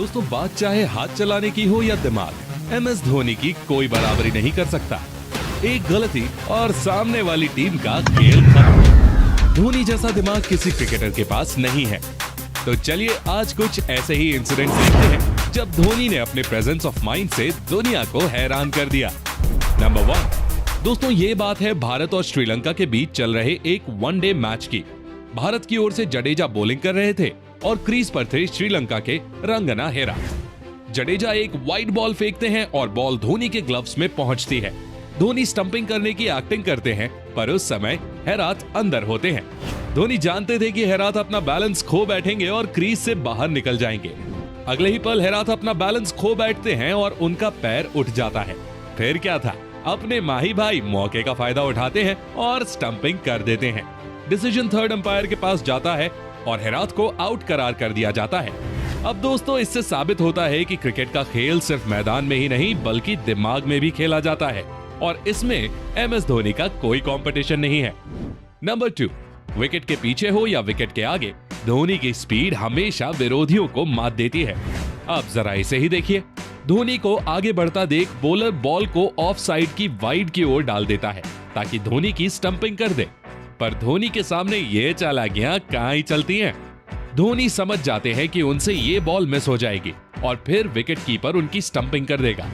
दोस्तों बात चाहे हाथ चलाने की हो या दिमाग, MS धोनी की कोई बराबरी नहीं कर सकता। एक गलती और सामने वाली टीम का खेल खत्म। धोनी जैसा दिमाग किसी क्रिकेटर के पास नहीं है। तो चलिए आज कुछ ऐसे ही इंसिडेंट्स देखते हैं जब धोनी ने अपने प्रेजेंस ऑफ माइंड से दुनिया को हैरान कर दिया। नंबर 1, दोस्तों ये बात है भारत और श्रीलंका के बीच चल रहे एक वनडे मैच की। भारत की ओर से जडेजा बॉलिंग कर रहे थे और क्रीज पर थे श्रीलंका के रंगना हेराथ। जडेजा एक वाइड बॉल फेंकते हैं और बॉल धोनी के ग्लव्स में पहुंचती है। धोनी स्टंपिंग करने की एक्टिंग करते हैं, पर उस समय हेराथ अंदर होते हैं। धोनी जानते थे कि हेराथ अपना बैलेंस खो बैठेंगे और क्रीज से बाहर निकल जाएंगे। अगले ही पल हेराथ अपना बैलेंस खो बैठते हैं और उनका पैर उठ जाता है। फिर क्या था, अपने माही भाई मौके का फायदा उठाते हैं और स्टंपिंग कर देते हैं। डिसीजन थर्ड अंपायर के पास जाता है और हेराथ को आउट करार कर दिया जाता है। अब दोस्तों इससे साबित होता है कि क्रिकेट का खेल सिर्फ मैदान में ही नहीं बल्कि दिमाग में भी खेला जाता है और इसमें MS धोनी का कोई कंपटीशन नहीं है। नंबर 2, विकेट के पीछे हो या विकेट के आगे, धोनी की स्पीड हमेशा विरोधियों को मात देती है। अब जरा इसे ही देखिए। धोनी को आगे बढ़ता देख बॉलर बॉल को ऑफ साइड की वाइड की ओर डाल देता है ताकि धोनी की स्टंपिंग कर दे, पर धोनी के सामने ये चालाकियां कहां ही चलती हैं। धोनी समझ जाते हैं कि उनसे ये बॉल मिस हो जाएगी और फिर विकेट कीपर उनकी स्टंपिंग कर देगा।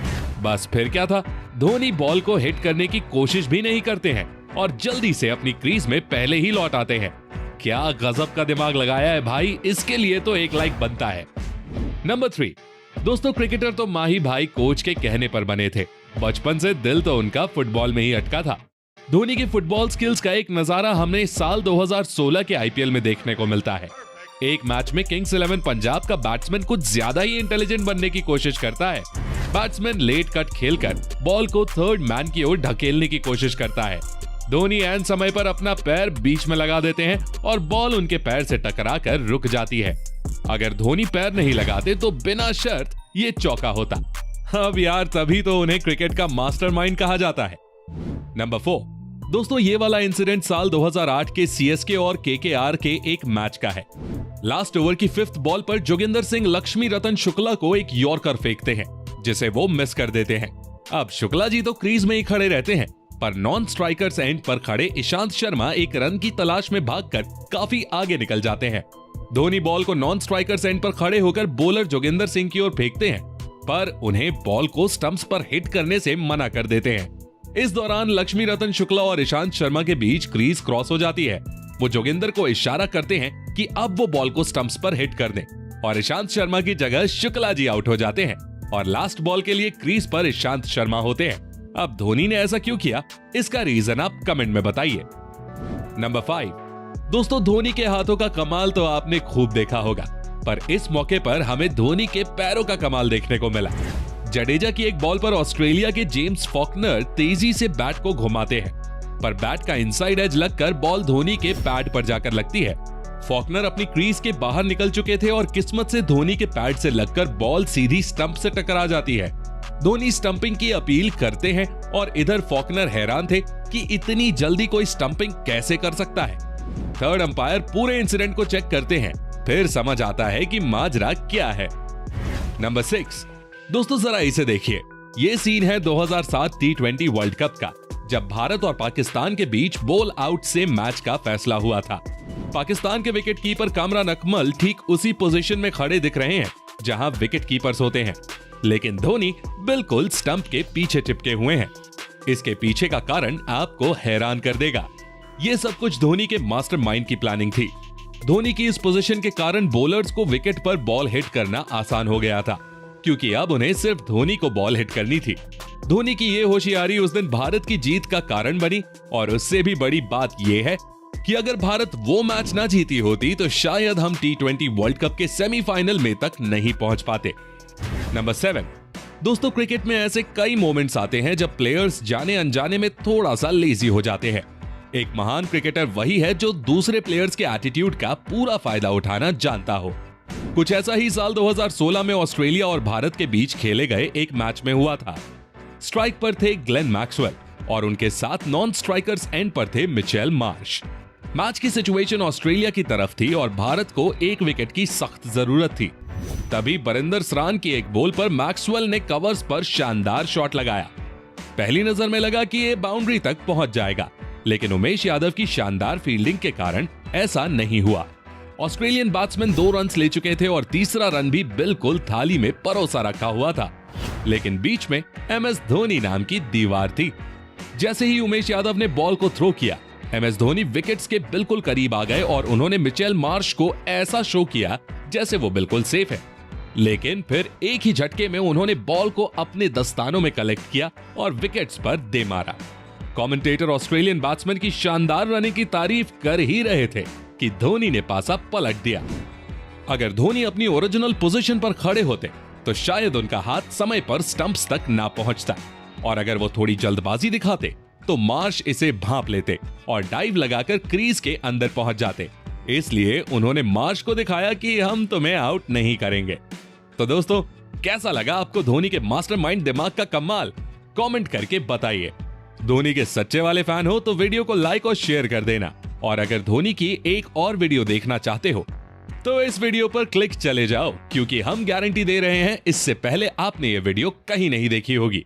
बस फिर क्या था, धोनी बॉल को हिट करने की कोशिश भी नहीं करते हैं और जल्दी से अपनी क्रीज में पहले ही लौट आते हैं। क्या गजब का दिमाग लगाया है भाई, इसके लिए तो एक लाइक बनता है। नंबर 3, दोस्तों क्रिकेटर तो माही भाई कोच के कहने पर बने थे। बचपन से दिल तो उनका फुटबॉल में ही अटका था। धोनी की फुटबॉल स्किल्स का एक नजारा हमें साल 2016 के IPL में देखने को मिलता है। एक मैच में किंग्स 11 पंजाब का बैट्समैन कुछ ज्यादा ही इंटेलिजेंट बनने की कोशिश करता है। बैट्समैन लेट कट खेलकर बॉल को थर्ड मैन की ओर ढकेलने की कोशिश करता है। धोनी ऐन समय पर अपना पैर बीच में लगा देते हैं और बॉल उनके पैर से टकराकर रुक जाती है। अगर धोनी पैर नहीं लगाते तो बिना शर्त ये चौका होता। अब यार तभी तो उन्हें क्रिकेट का मास्टरमाइंड कहा जाता है। नंबर 4, दोस्तों ये वाला इंसिडेंट साल 2008 के CSK और KKR के एक मैच का है। लास्ट ओवर की 5th बॉल पर जोगिंदर सिंह लक्ष्मी रतन शुक्ला को एक यॉर्कर फेंकते हैं जिसे वो मिस कर देते हैं। अब शुक्ला जी तो क्रीज में ही खड़े रहते हैं, पर नॉन स्ट्राइकर्स एंड पर खड़े ईशांत शर्मा एक रन की तलाश में भागकर काफी आगे निकल जाते हैं। धोनी बॉल को नॉन स्ट्राइकर्स एंड पर खड़े होकर बॉलर जोगिंदर सिंह की ओर फेंकते हैं, पर उन्हें बॉल को स्टंप्स पर हिट करने से मना कर देते हैं। इस दौरान लक्ष्मी रतन शुक्ला और ईशांत शर्मा के बीच क्रीज क्रॉस हो जाती है। वो जोगिंदर को इशारा करते हैं कि अब वो बॉल को स्टंप्स पर हिट कर दें और ईशांत शर्मा की जगह शुक्ला जी आउट हो जाते हैं और लास्ट बॉल के लिए क्रीज पर ईशांत शर्मा होते हैं। अब धोनी ने ऐसा क्यों किया, इसका रीजन आप कमेंट में बताइए। नंबर 5, दोस्तों धोनी के हाथों का कमाल तो आपने खूब देखा होगा, पर इस मौके पर हमें धोनी के पैरों का कमाल देखने को मिला। जडेजा की एक बॉल पर ऑस्ट्रेलिया के जेम्स फॉकनर तेजी से बैट को घुमाते हैं, पर बैट का इनसाइड एज लगकर बॉल धोनी के पैड पर जाकर लगती है। फॉकनर अपनी क्रीज के बाहर निकल चुके थे और किस्मत से धोनी के पैड से लगकर बॉल सीधी स्टंप से टकरा जाती है। धोनी स्टंपिंग की अपील करते हैं और इधर फॉकनर हैरान थे कि इतनी जल्दी कोई स्टंपिंग कैसे कर सकता है। थर्ड अंपायर पूरे इंसिडेंट को चेक करते हैं, फिर समझ आता है कि माजरा क्या है। नंबर 6, दोस्तों जरा इसे देखिए। ये सीन है 2007 T20 वर्ल्ड कप का, जब भारत और पाकिस्तान के बीच बॉल आउट से मैच का फैसला हुआ था। पाकिस्तान के विकेट कीपर कामरान अकमल ठीक उसी पोजीशन में खड़े दिख रहे हैं जहां विकेट कीपर्स होते हैं, लेकिन धोनी बिल्कुल स्टंप के पीछे चिपके हुए हैं। इसके पीछे का कारण आपको हैरान कर देगा। ये सब कुछ धोनी के मास्टरमाइंड की प्लानिंग थी। धोनी की इस पोजीशन के कारण बॉलर्स को विकेट पर बॉल हिट करना आसान हो गया था, क्योंकि अब उन्हें सिर्फ धोनी को बॉल हिट करनी थी। धोनी की ये होशियारी उस दिन भारत की जीत का कारण बनी और उससे भी बड़ी बात यह है कि अगर भारत वो मैच ना जीती होती तो शायद हम T20 वर्ल्ड कप के सेमीफाइनल में तक नहीं पहुंच पाते। नंबर 7, दोस्तों क्रिकेट में ऐसे कई मोमेंट्स आते हैं जब प्लेयर्स जाने अनजाने में थोड़ा सा लेजी हो जाते हैं। एक महान क्रिकेटर वही है जो दूसरे प्लेयर्स के एटीट्यूड का पूरा फायदा उठाना जानता हो। कुछ ऐसा ही साल 2016 में ऑस्ट्रेलिया और भारत के बीच खेले गए एक मैच में हुआ था। स्ट्राइक पर थे ग्लेन मैक्सवेल और उनके साथ नॉन स्ट्राइकर्स एंड पर थे मिचेल मार्श। मैच की सिचुएशन ऑस्ट्रेलिया की तरफ थी और भारत को 1 विकेट की सख्त जरूरत थी। तभी बरिंदर सरान की एक बॉल पर मैक्सवेल ने कवर्स पर शानदार शॉट लगाया। पहली नजर में लगा कि ये बाउंड्री तक पहुंच जाएगा, लेकिन उमेश यादव की शानदार फील्डिंग के कारण ऐसा नहीं हुआ। ऑस्ट्रेलियन बैट्समैन 2 रन ले चुके थे और तीसरा रन भी बिल्कुल थाली में परोसा रखा हुआ था, लेकिन बीच में MS धोनी नाम की दीवार थी। जैसे ही उमेश यादव ने बॉल को थ्रो किया, MS धोनी विकेट्स के बिल्कुल करीब आ गए और उन्होंने मिचेल मार्श को ऐसा शो किया जैसे वो बिल्कुल सेफ है। लेकिन फिर एक ही झटके में उन्होंने बॉल को अपने दस्तानों में कलेक्ट किया और विकेट्स पर दे मारा। कमेंटेटर ऑस्ट्रेलियन बैट्समैन की शानदार रनिंग की तारीफ कर ही रहे थे कि धोनी ने पासा पलट दिया। अगर धोनी अपनी ओरिजिनल पोजीशन पर खड़े होते तो शायद उनका हाथ समय पर स्टंप्स तक ना पहुंचता, और अगर वो थोड़ी जल्दबाजी दिखाते तो मार्श इसे भांप लेते और डाइव लगाकर क्रीज के अंदर पहुंच जाते। इसलिए उन्होंने मार्श को दिखाया कि हम तुम्हें आउट नहीं करेंगे। तो दोस्तों, कैसा लगा आपको धोनी के मास्टरमाइंड दिमाग का कमाल? कमेंट करके बताइए। धोनी के सच्चे वाले फैन हो तो वीडियो को लाइक और शेयर कर देना, और अगर धोनी की एक और वीडियो देखना चाहते हो तो इस वीडियो पर क्लिक चले जाओ, क्योंकि हम गारंटी दे रहे हैं इससे पहले आपने ये वीडियो कहीं नहीं देखी होगी।